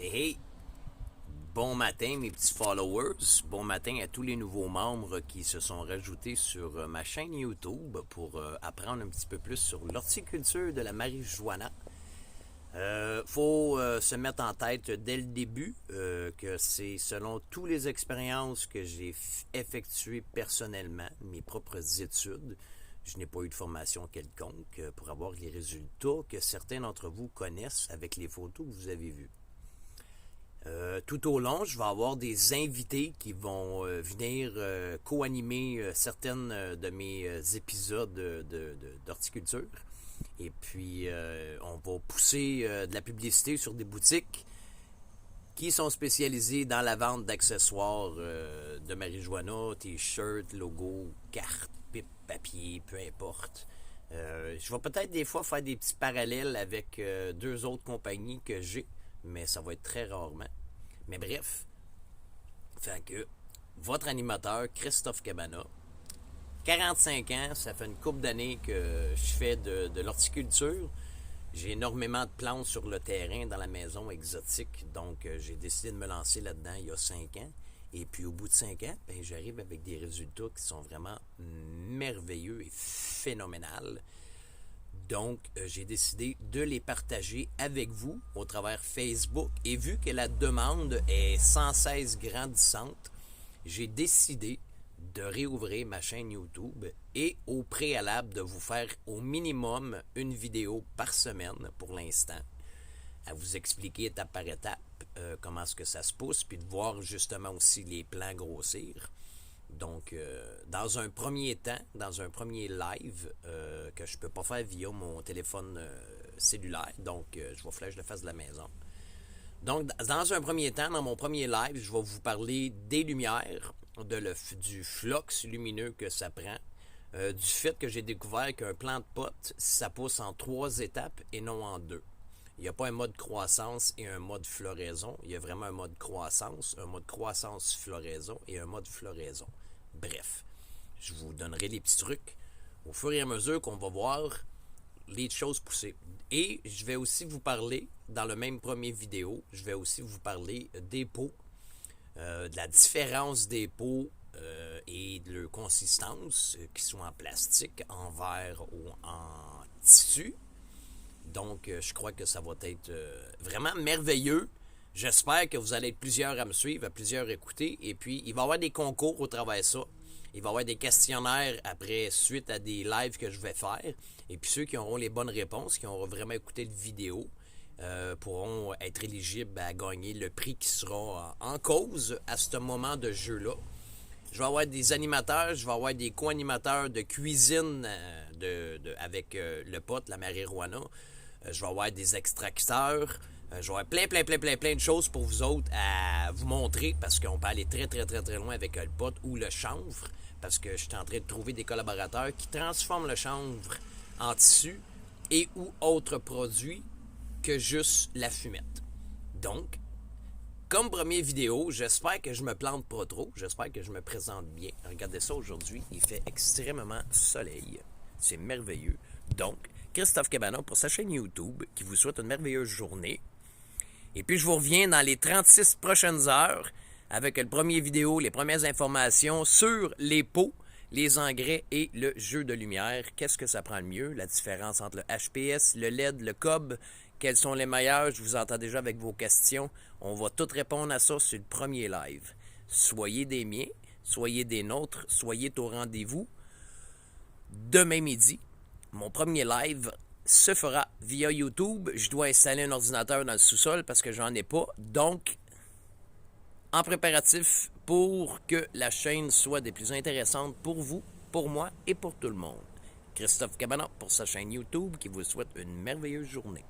Hey, bon matin mes petits followers, bon matin à tous les nouveaux membres qui se sont rajoutés sur ma chaîne YouTube pour apprendre un petit peu plus sur l'horticulture de la marijuana. Faut se mettre en tête dès le début que c'est selon toutes les expériences que j'ai effectuées personnellement, mes propres études. Je n'ai pas eu de formation quelconque pour avoir les résultats que certains d'entre vous connaissent avec les photos que vous avez vues. Tout au long, je vais avoir des invités qui vont venir co-animer certaines de mes épisodes d'horticulture. Et puis, on va pousser de la publicité sur des boutiques qui sont spécialisées dans la vente d'accessoires de marijuana, t-shirts, logos, cartes, pipes, papier, peu importe. Je vais peut-être des fois faire des petits parallèles avec deux autres compagnies que j'ai, mais ça va être très rarement. Mais bref, fait que votre animateur, Christophe Cabana, 45 ans, ça fait une couple d'années que je fais de l'horticulture. J'ai énormément de plantes sur le terrain dans la maison exotique, donc j'ai décidé de me lancer là-dedans il y a 5 ans. Et puis au bout de 5 ans, ben, j'arrive avec des résultats qui sont vraiment merveilleux et phénoménaux. Donc, j'ai décidé de les partager avec vous au travers Facebook. Et vu que la demande est sans cesse grandissante, j'ai décidé de réouvrir ma chaîne YouTube et au préalable de vous faire au minimum une vidéo par semaine pour l'instant, à vous expliquer étape par étape comment est-ce que ça se pousse, puis de voir justement aussi les plants grossir. Donc, dans un premier temps, dans un premier live que je ne peux pas faire via mon téléphone cellulaire, donc je vais flash de face de la maison. Donc, dans un premier temps, dans mon premier live, je vais vous parler des lumières, du flux lumineux que ça prend, du fait que j'ai découvert qu'un plant de pot, ça pousse en 3 étapes et non en 2. Il n'y a pas un mode croissance et un mode floraison. Il y a vraiment un mode croissance-floraison et un mode floraison. Bref, je vous donnerai les petits trucs au fur et à mesure qu'on va voir les choses pousser. Et je vais aussi vous parler, dans le même premier vidéo, je vais aussi vous parler des pots, de la différence des pots et de leur consistance, qu'ils soient en plastique, en verre ou en tissu. Donc, je crois que ça va être vraiment merveilleux. J'espère que vous allez être plusieurs à me suivre, à plusieurs à écouter. Et puis, il va y avoir des concours au travers de ça. Il va y avoir des questionnaires après, suite à des lives que je vais faire. Et puis, ceux qui auront les bonnes réponses, qui auront vraiment écouté la vidéo, pourront être éligibles à gagner le prix qui sera en cause à ce moment de jeu-là. Je vais avoir des animateurs, je vais avoir des co-animateurs de cuisine avec le pot, la marijuana. Je vais avoir des extracteurs. Je vais avoir plein de choses pour vous autres à vous montrer parce qu'on peut aller très loin avec le pot ou le chanvre parce que je suis en train de trouver des collaborateurs qui transforment le chanvre en tissu et ou autres produits que juste la fumette. Donc, comme première vidéo, j'espère que je me plante pas trop. J'espère que je me présente bien. Regardez ça aujourd'hui. Il fait extrêmement soleil. C'est merveilleux. Donc, Christophe Cabana pour sa chaîne YouTube qui vous souhaite une merveilleuse journée. Et puis, je vous reviens dans les 36 prochaines heures avec le premier vidéo, les premières informations sur les pots, les engrais et le jeu de lumière. Qu'est-ce que ça prend le mieux? La différence entre le HPS, le LED, le COB. Quels sont les meilleurs? Je vous entends déjà avec vos questions. On va tout répondre à ça sur le premier live. Soyez des miens, soyez des nôtres, soyez au rendez-vous. Demain midi, mon premier live se fera via YouTube. Je dois installer un ordinateur dans le sous-sol parce que j'en ai pas. Donc, en préparatif pour que la chaîne soit des plus intéressantes pour vous, pour moi et pour tout le monde. Christophe Cabana pour sa chaîne YouTube qui vous souhaite une merveilleuse journée.